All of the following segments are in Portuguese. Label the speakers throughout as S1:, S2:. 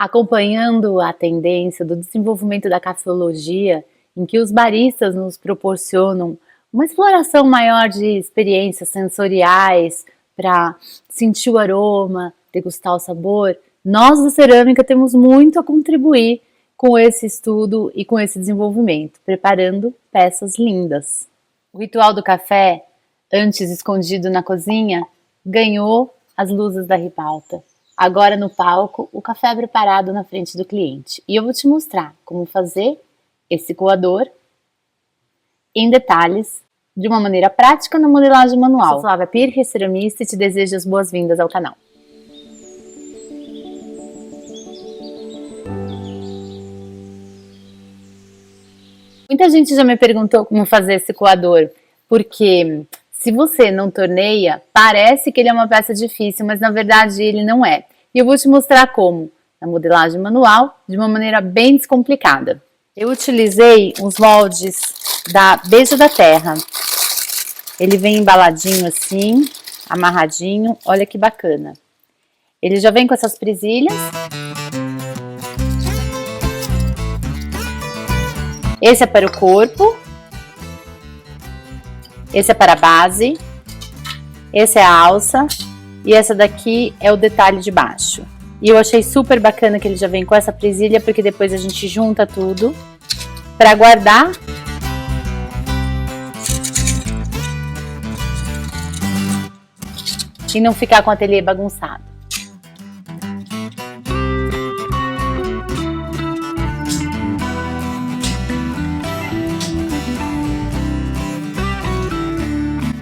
S1: acompanhando a tendência do desenvolvimento da cafeologia, em que os baristas nos proporcionam uma exploração maior de experiências sensoriais para sentir o aroma, degustar o sabor, nós da cerâmica temos muito a contribuir com esse estudo e com esse desenvolvimento, preparando peças lindas. O ritual do café, antes escondido na cozinha, ganhou as luzes da ribalta. Agora no palco, o café é preparado na frente do cliente. E eu vou te mostrar como fazer esse coador em detalhes, de uma maneira prática na modelagem manual. Eu sou Flávia Pirre, ceramista, e te desejo as boas-vindas ao canal. Muita gente já me perguntou como fazer esse coador, porque se você não torneia, parece que ele é uma peça difícil, mas na verdade ele não é. E eu vou te mostrar como, na modelagem manual, de uma maneira bem descomplicada. Eu utilizei os moldes da Beijo da Terra. Ele vem embaladinho assim, amarradinho, olha que bacana. Ele já vem com essas presilhas. Esse é para o corpo. Esse é para a base. Esse é a alça. E essa daqui é o detalhe de baixo. E eu achei super bacana que ele já vem com essa presilha, porque depois a gente junta tudo para guardar. E não ficar com o ateliê bagunçado.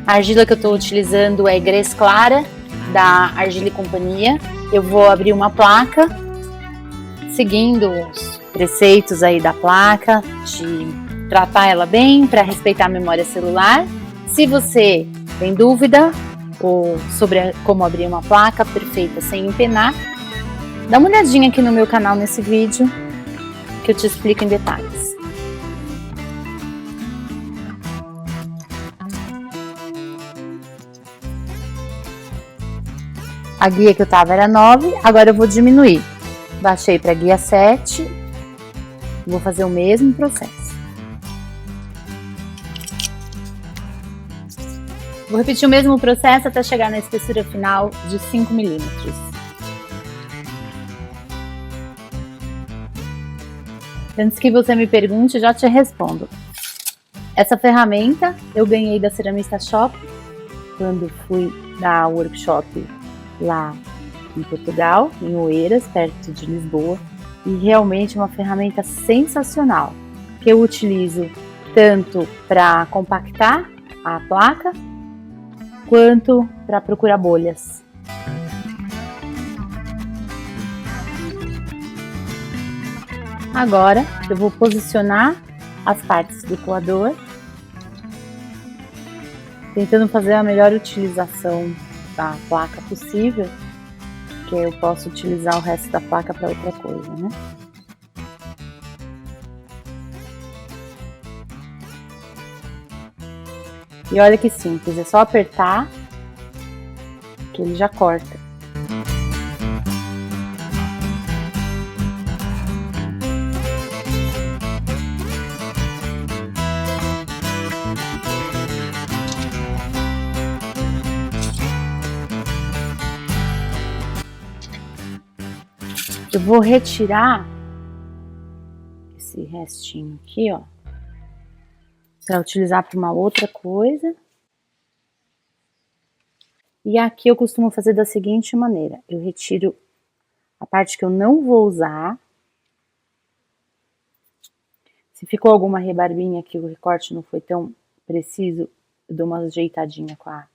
S1: A argila que eu estou utilizando é Grés Clara, da Argila e Companhia. Eu vou abrir uma placa, seguindo os preceitos aí da placa, de tratar ela bem, para respeitar a memória celular. Se você tem dúvida sobre como abrir uma placa perfeita sem empenar, dá uma olhadinha aqui no meu canal nesse vídeo, que eu te explico em detalhes. A guia que eu tava era 9, agora eu vou diminuir. Baixei para guia 7, vou fazer o mesmo processo. Vou repetir o mesmo processo até chegar na espessura final de 5 milímetros. Antes que você me pergunte, já te respondo. Essa ferramenta eu ganhei da Ceramista Shop, quando fui dar workshop lá em Portugal, em Oeiras, perto de Lisboa, e realmente é uma ferramenta sensacional, que eu utilizo tanto para compactar a placa, quanto para procurar bolhas. Agora eu vou posicionar as partes do coador, tentando fazer a melhor utilização da placa possível, que eu posso utilizar o resto da placa para outra coisa, né? E olha que simples, é só apertar que ele já corta. Eu vou retirar esse restinho aqui, ó, para utilizar para uma outra coisa. E aqui eu costumo fazer da seguinte maneira: eu retiro a parte que eu não vou usar. Se ficou alguma rebarbinha que o recorte não foi tão preciso, eu dou uma ajeitadinha com a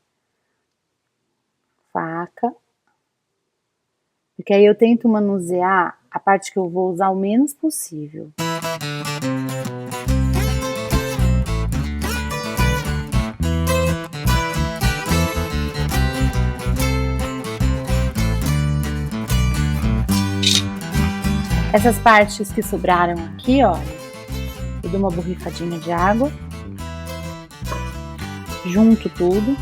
S1: faca. Porque aí eu tento manusear a parte que eu vou usar o menos possível. Essas partes que sobraram aqui, ó, eu dou uma borrifadinha de água, junto tudo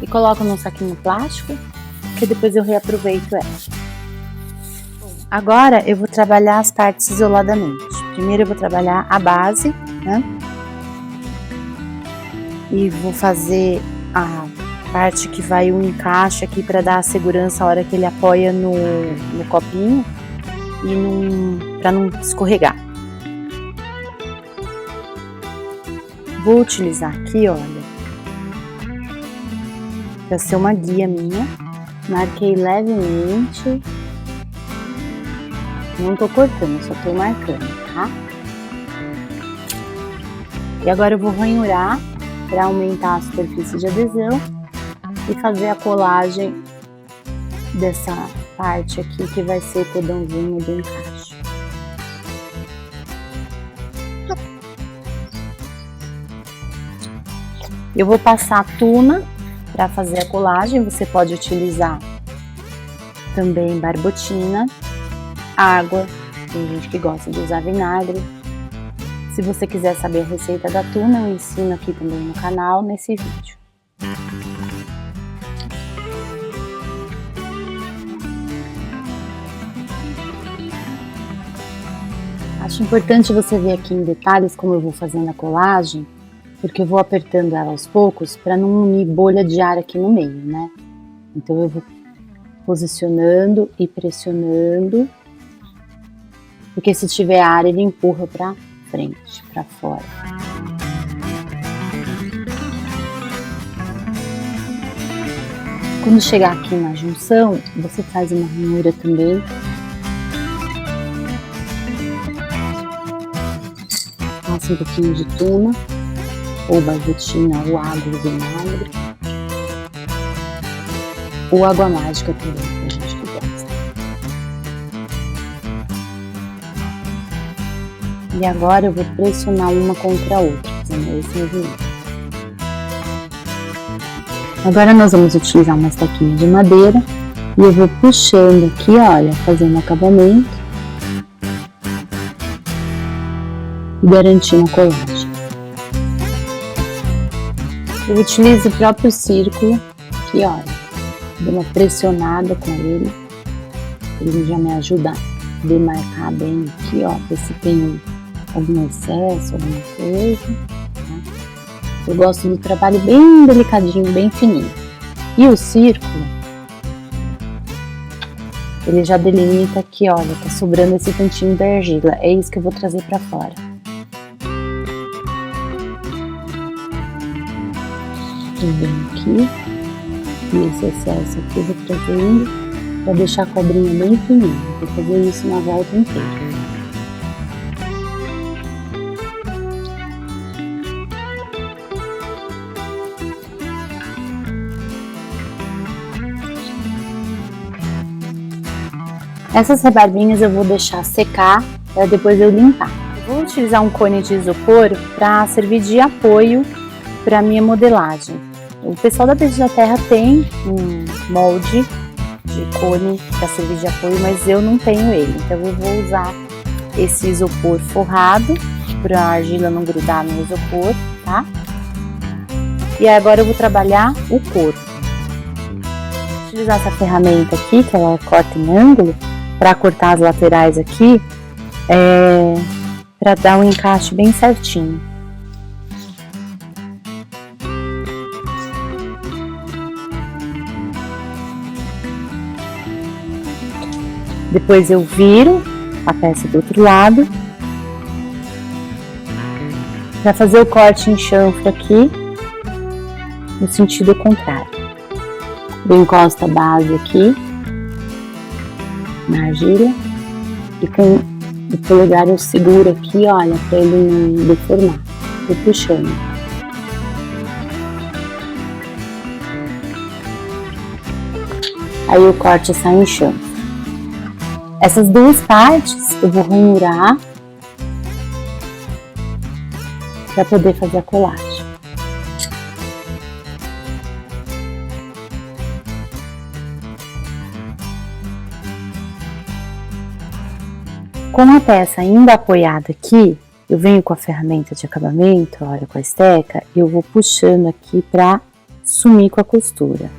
S1: e coloco num saquinho plástico, que depois eu reaproveito ela. Agora eu vou trabalhar as partes isoladamente. Primeiro eu vou trabalhar a base, né? E vou fazer a parte que vai o encaixe aqui para dar a segurança a hora que ele apoia no copinho e para não escorregar. Vou utilizar aqui, olha, para ser uma guia minha. Marquei levemente. Não tô cortando, só tô marcando, tá? E agora eu vou ranhurar para aumentar a superfície de adesão e fazer a colagem dessa parte aqui que vai ser o cordãozinho do encaixe. Eu vou passar a tuna para fazer a colagem. Você pode utilizar também barbotina, água, tem gente que gosta de usar vinagre. Se você quiser saber a receita da tuna, eu ensino aqui também no canal, nesse vídeo. Acho importante você ver aqui em detalhes como eu vou fazendo a colagem, porque eu vou apertando ela aos poucos para não unir bolha de ar aqui no meio, né? Então eu vou posicionando e pressionando, porque se tiver ar ele empurra para frente, para fora. Quando chegar aqui na junção, você faz uma ranhura também. Passa um pouquinho de tuna, ou barbotina, ou água, ou vinagre, ou água mágica também, tem gente que gosta. E agora eu vou pressionar uma contra a outra, fazendo esse movimento. Agora nós vamos utilizar uma estaquinha de madeira e eu vou puxando aqui, olha, fazendo acabamento e garantindo a colagem. Eu utilizo o próprio círculo aqui, olha, dou uma pressionada com ele já me ajuda a demarcar bem aqui, ó, ver se tem algum excesso, alguma coisa, né? Eu gosto do trabalho bem delicadinho, bem fininho. E o círculo, ele já delimita aqui, olha, tá sobrando esse cantinho da argila, é isso que eu vou trazer pra fora. Bem aqui, e esse excesso aqui eu vou trazendo para deixar a cobrinha bem fininha. Vou fazer isso na volta inteira. Essas rebarbinhas eu vou deixar secar para depois eu limpar. Eu vou utilizar um cone de isopor para servir de apoio para minha modelagem. O pessoal da Beijo da Terra tem um molde de cone para servir de apoio, mas eu não tenho ele, então eu vou usar esse isopor forrado para a argila não grudar no isopor, tá? E agora eu vou trabalhar o corpo. Vou utilizar essa ferramenta aqui, que ela corta em ângulo, para cortar as laterais aqui, para dar um encaixe bem certinho. Depois eu viro a peça do outro lado para fazer o corte em chanfro aqui no sentido contrário. Eu encosto a base aqui na argila e com o polegar eu seguro aqui, olha, para ele não deformar. Vou puxando. Aí o corte sai em chanfro. Essas duas partes eu vou ranhurar para poder fazer a colagem. Com a peça ainda apoiada aqui, eu venho com a ferramenta de acabamento, olha, com a esteca, e eu vou puxando aqui para sumir com a costura.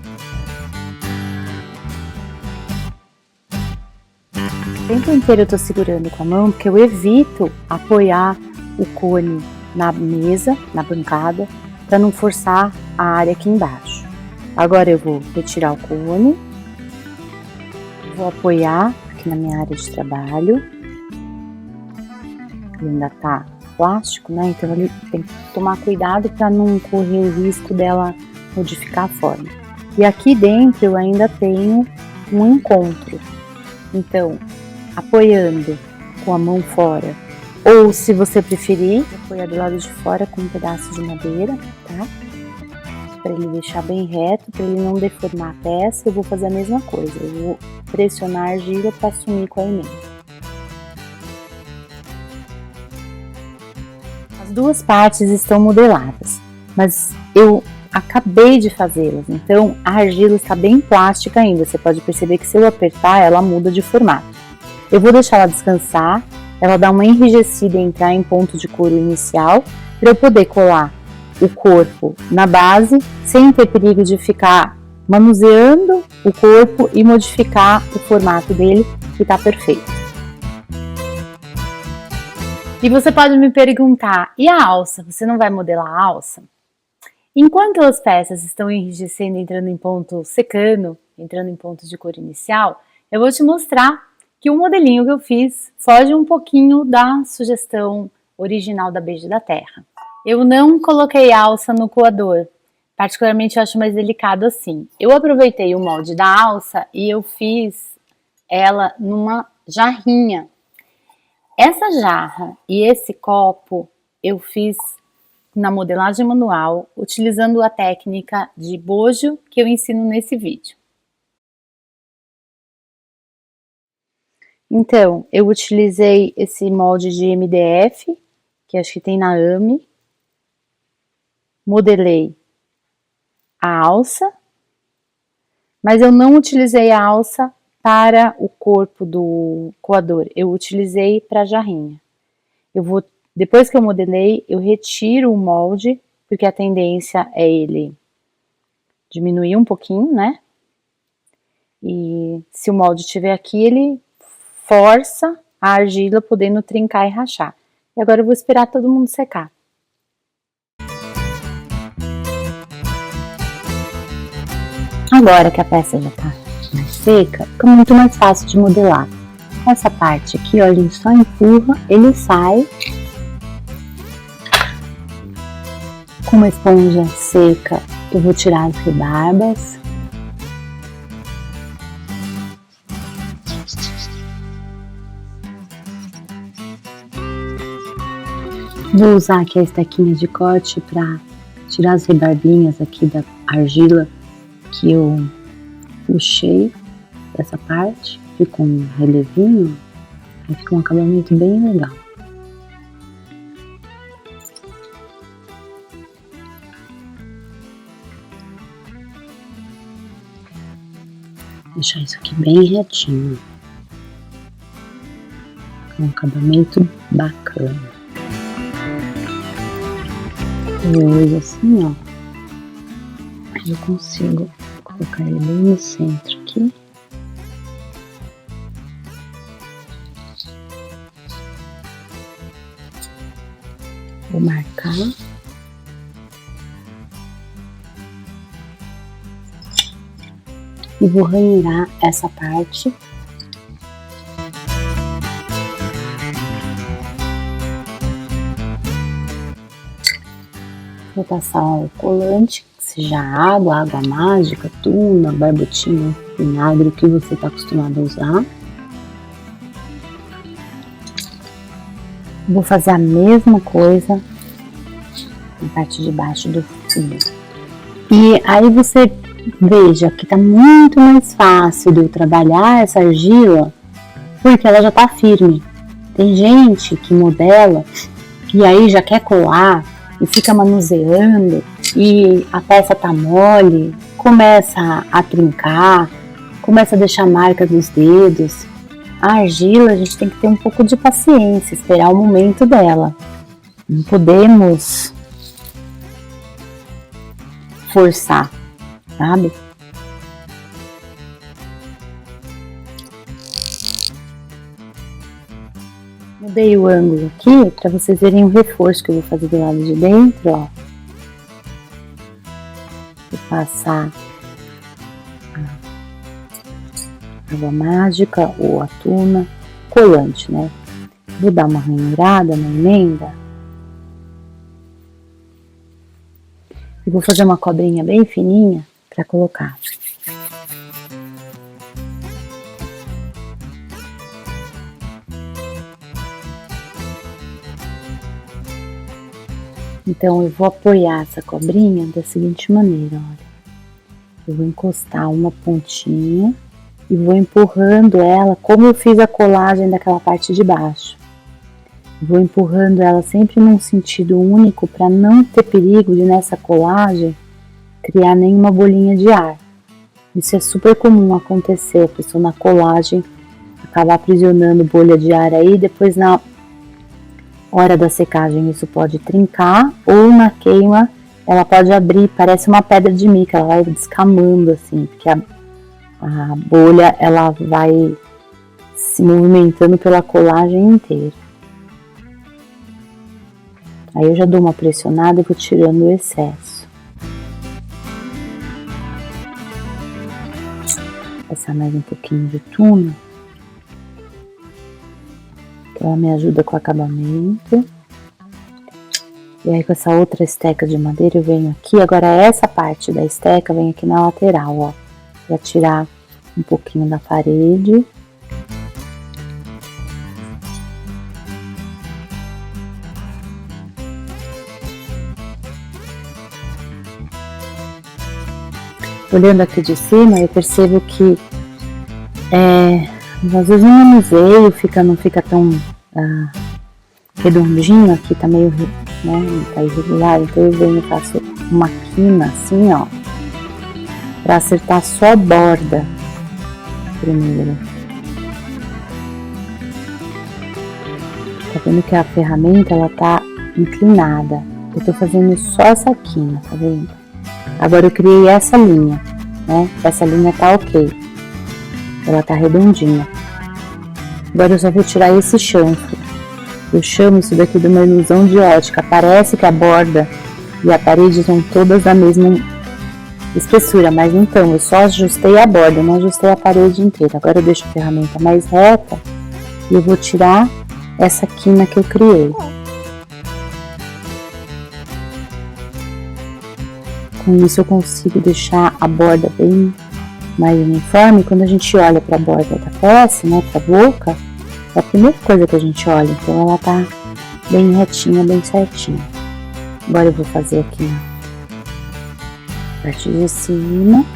S1: tempo inteiro eu tô segurando com a mão porque eu evito apoiar o cone na mesa, na bancada, para não forçar a área aqui embaixo. Agora eu vou retirar o cone, vou apoiar aqui na minha área de trabalho. Ele ainda tá plástico, né? Então ele tem que tomar cuidado para não correr o risco dela modificar a forma. E aqui dentro eu ainda tenho um encontro. Então, apoiando com a mão fora, ou se você preferir, apoiar do lado de fora com um pedaço de madeira, tá? Para ele deixar bem reto, para ele não deformar a peça, eu vou fazer a mesma coisa. Eu vou pressionar a argila para sumir com a emenda. As duas partes estão modeladas, mas eu acabei de fazê-las, então a argila está bem plástica ainda. Você pode perceber que se eu apertar, ela muda de formato. Eu vou deixar ela descansar, ela dá uma enrijecida e entrar em ponto de couro inicial, para eu poder colar o corpo na base, sem ter perigo de ficar manuseando o corpo e modificar o formato dele, que está perfeito. E você pode me perguntar, e a alça? Você não vai modelar a alça? Enquanto as peças estão enrijecendo, entrando em ponto, secando, entrando em ponto de cor inicial, eu vou te mostrar que o modelinho que eu fiz foge um pouquinho da sugestão original da Beija da Terra. Eu não coloquei alça no coador, particularmente eu acho mais delicado assim. Eu aproveitei o molde da alça e eu fiz ela numa jarrinha. Essa jarra e esse copo eu fiz na modelagem manual, utilizando a técnica de bojo que eu ensino nesse vídeo. Então, eu utilizei esse molde de MDF, que acho que tem na AME, modelei a alça, mas eu não utilizei a alça para o corpo do coador, eu utilizei para a jarrinha. Depois que eu modelei, eu retiro o molde, porque a tendência é ele diminuir um pouquinho, né? E se o molde estiver aqui, ele força a argila podendo trincar e rachar. E agora eu vou esperar todo mundo secar. Agora que a peça já tá mais seca, fica muito mais fácil de modelar. Essa parte aqui, ó, a gente só empurra, ele sai. Com uma esponja seca, eu vou tirar as rebarbas. Vou usar aqui a estequinha de corte para tirar as rebarbinhas aqui da argila que eu puxei dessa parte. Fica um relevinho, aí fica um acabamento bem legal. Deixar isso aqui bem retinho. Um acabamento bacana. Eu uso assim, ó. Aí eu consigo colocar ele bem no centro aqui. Vou marcar. E vou ranhurar essa parte. Vou passar o colante, seja água mágica, tuna, barbotina, vinagre, o que você está acostumado a usar. Vou fazer a mesma coisa na parte de baixo do fio. E aí você veja que tá muito mais fácil de eu trabalhar essa argila, porque ela já tá firme. Tem gente que modela e aí já quer colar e fica manuseando e a peça tá mole, começa a trincar, começa a deixar marca dos dedos. A argila a gente tem que ter um pouco de paciência, esperar o momento dela. Não podemos forçar, sabe? Mudei o ângulo aqui para vocês verem o reforço que eu vou fazer do lado de dentro, ó. Vou passar a água mágica ou a tuna, colante, né? Vou dar uma ranhurada na emenda. E vou fazer uma cobrinha bem fininha para colocar. Então, eu vou apoiar essa cobrinha da seguinte maneira, olha. Eu vou encostar uma pontinha e vou empurrando ela, como eu fiz a colagem daquela parte de baixo. Vou empurrando ela sempre num sentido único para não ter perigo de nessa colagem criar nenhuma bolinha de ar. Isso é super comum acontecer, a pessoa na colagem acabar aprisionando bolha de ar aí, depois na hora da secagem isso pode trincar, ou na queima ela pode abrir, parece uma pedra de mica, ela vai descamando assim, porque a bolha ela vai se movimentando pela colagem inteira. Aí eu já dou uma pressionada e vou tirando o excesso. Vou passar mais um pouquinho de tuna. Ela me ajuda com o acabamento. E aí com essa outra esteca de madeira eu venho aqui. Agora essa parte da esteca vem aqui na lateral, ó. Pra tirar um pouquinho da parede. Olhando aqui de cima, eu percebo que às vezes no manuseio não fica tão redondinho, aqui tá meio, né, tá irregular, então eu venho e faço uma quina assim, ó, pra acertar só a borda primeiro. Tá vendo que a ferramenta, ela tá inclinada, eu tô fazendo só essa quina, tá vendo? Agora eu criei essa linha, né, essa linha tá ok. Ela tá redondinha. Agora eu só vou tirar esse chanfro. Eu chamo isso daqui de uma ilusão de ótica. Parece que a borda e a parede são todas da mesma espessura, mas então, eu só ajustei a borda, não ajustei a parede inteira. Agora eu deixo a ferramenta mais reta e eu vou tirar essa quina que eu criei. Com isso eu consigo deixar a borda bem mais uniforme. Quando a gente olha para a borda da peça, né, para a boca, é a primeira coisa que a gente olha, então ela tá bem retinha, bem certinha. Agora eu vou fazer aqui a parte de cima.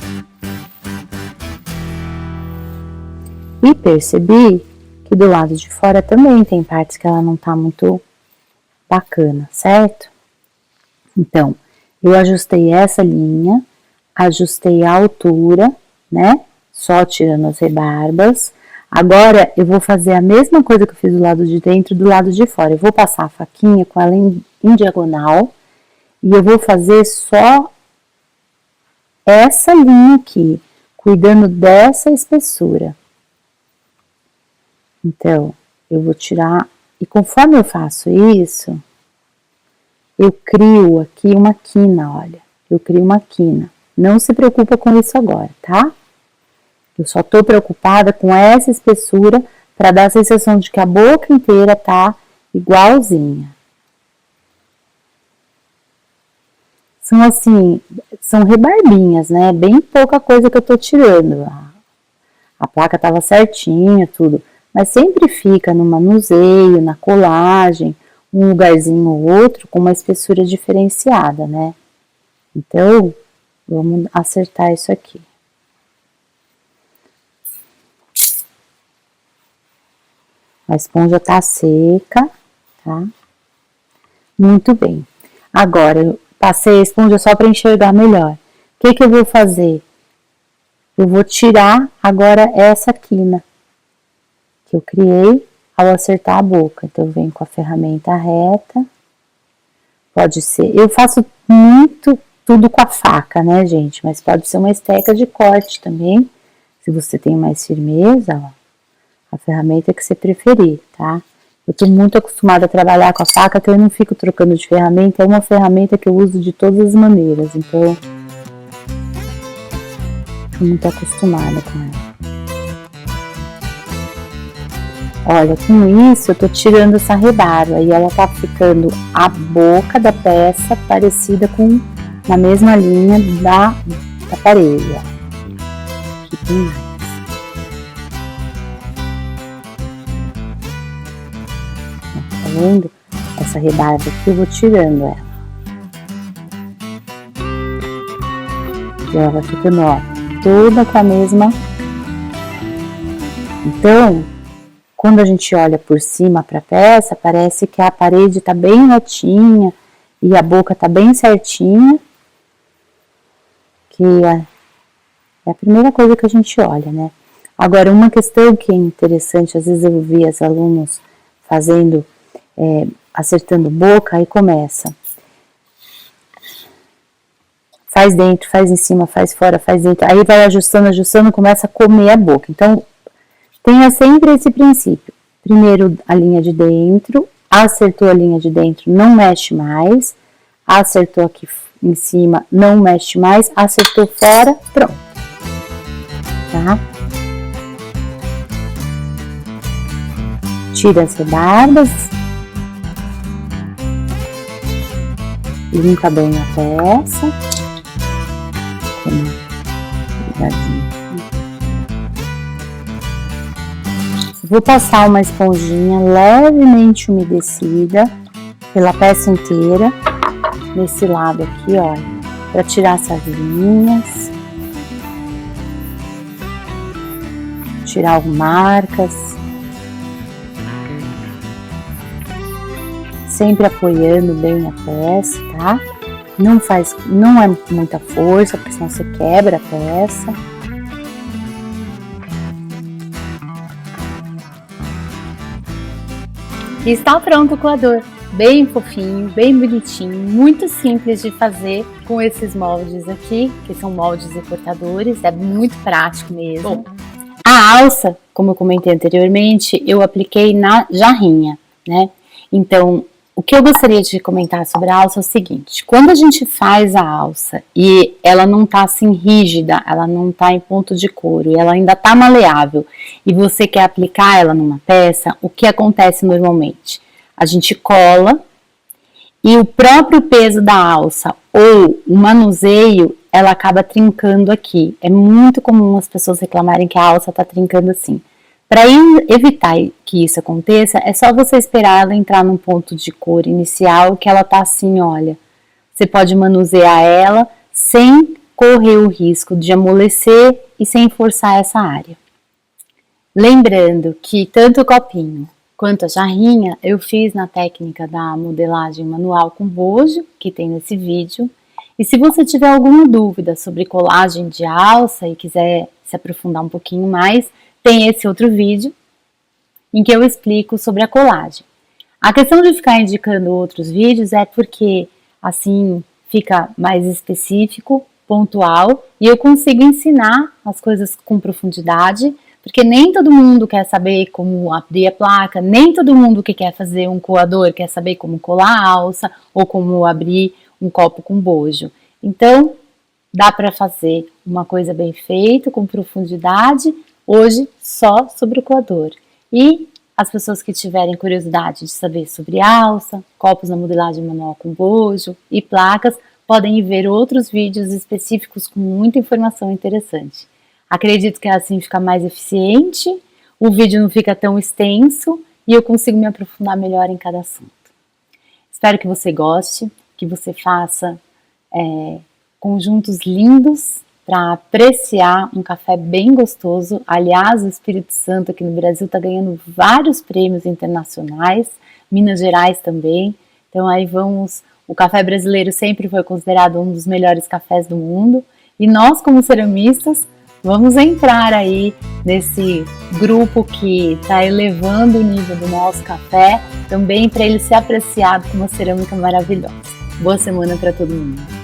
S1: E percebi que do lado de fora também tem partes que ela não tá muito bacana, certo? Então, eu ajustei essa linha, ajustei a altura, né? Só tirando as rebarbas. Agora eu vou fazer a mesma coisa que eu fiz do lado de dentro, do lado de fora. Eu vou passar a faquinha com ela em diagonal e eu vou fazer só essa linha aqui, cuidando dessa espessura. Então, eu vou tirar, e conforme eu faço isso, eu crio aqui uma quina, olha. Eu crio uma quina. Não se preocupa com isso agora, tá? Eu só tô preocupada com essa espessura para dar a sensação de que a boca inteira tá igualzinha. São assim, são rebarbinhas, né? Bem pouca coisa que eu tô tirando. A placa tava certinha, tudo. Mas sempre fica no manuseio, na colagem, um lugarzinho ou outro com uma espessura diferenciada, né? Então, vamos acertar isso aqui. A esponja tá seca, tá? Muito bem. Agora, eu passei a esponja só para enxergar melhor. O que eu vou fazer? Eu vou tirar agora essa quina que eu criei ao acertar a boca. Então, eu venho com a ferramenta reta. Pode ser... Eu faço muito tudo com a faca, né, gente? Mas pode ser uma esteca de corte também. Se você tem mais firmeza, ó. A ferramenta que você preferir, tá? Eu estou muito acostumada a trabalhar com a faca, que eu não fico trocando de ferramenta, é uma ferramenta que eu uso de todas as maneiras, então estou muito acostumada com ela. Olha, com isso eu tô tirando essa rebarba e ela tá ficando a boca da peça parecida com, na mesma linha da parede, ó. Aqui tem mais. Tá vendo? Essa rebarba aqui eu vou tirando ela. E ela vai ficando, ó, toda com a mesma. Então, quando a gente olha por cima para a peça, parece que a parede está bem retinha e a boca está bem certinha, que é a primeira coisa que a gente olha, né? Agora, uma questão que é interessante, às vezes eu vi as alunos fazendo, acertando boca, aí começa. Faz dentro, faz em cima, faz fora, faz dentro, aí vai ajustando, ajustando, começa a comer a boca. Então, tenha sempre esse princípio. Primeiro a linha de dentro, acertou a linha de dentro, não mexe mais. Acertou aqui em cima, não mexe mais. Acertou fora, pronto. Tá? Tira as rebarbas. Limpa bem a peça. Cuidadinho. Vou passar uma esponjinha levemente umedecida pela peça inteira, nesse lado aqui, ó, para tirar essas linhas, tirar as marcas, sempre apoiando bem a peça, tá? Não é muita força, porque senão você quebra a peça. E está pronto o coador, bem fofinho, bem bonitinho, muito simples de fazer com esses moldes aqui, que são moldes recortadores, é muito prático mesmo. Bom, a alça, como eu comentei anteriormente, eu apliquei na jarrinha, né? Então, o que eu gostaria de comentar sobre a alça é o seguinte: quando a gente faz a alça e ela não tá assim rígida, ela não tá em ponto de couro e ela ainda tá maleável e você quer aplicar ela numa peça, o que acontece normalmente? A gente cola e o próprio peso da alça ou o manuseio, ela acaba trincando aqui. É muito comum as pessoas reclamarem que a alça tá trincando assim. Para evitar que isso aconteça, é só você esperar ela entrar num ponto de cor inicial que ela tá assim, olha. Você pode manusear ela sem correr o risco de amolecer e sem forçar essa área. Lembrando que tanto o copinho quanto a jarrinha eu fiz na técnica da modelagem manual com bojo, que tem nesse vídeo. E se você tiver alguma dúvida sobre colagem de alça e quiser se aprofundar um pouquinho mais, tem esse outro vídeo em que eu explico sobre a colagem. A questão de ficar indicando outros vídeos é porque assim fica mais específico, pontual, e eu consigo ensinar as coisas com profundidade, porque nem todo mundo quer saber como abrir a placa, nem todo mundo que quer fazer um coador quer saber como colar a alça ou como abrir um copo com bojo. Então, dá para fazer uma coisa bem feita, com profundidade, hoje só sobre o coador. E as pessoas que tiverem curiosidade de saber sobre alça, copos na modelagem manual com bojo e placas, podem ver outros vídeos específicos com muita informação interessante. Acredito que assim fica mais eficiente, o vídeo não fica tão extenso e eu consigo me aprofundar melhor em cada assunto. Espero que você goste, que você faça conjuntos lindos para apreciar um café bem gostoso. Aliás, o Espírito Santo aqui no Brasil está ganhando vários prêmios internacionais, Minas Gerais também. Então aí vamos, o café brasileiro sempre foi considerado um dos melhores cafés do mundo e nós como ceramistas vamos entrar aí nesse grupo que está elevando o nível do nosso café também para ele ser apreciado com uma cerâmica maravilhosa. Boa semana para todo mundo!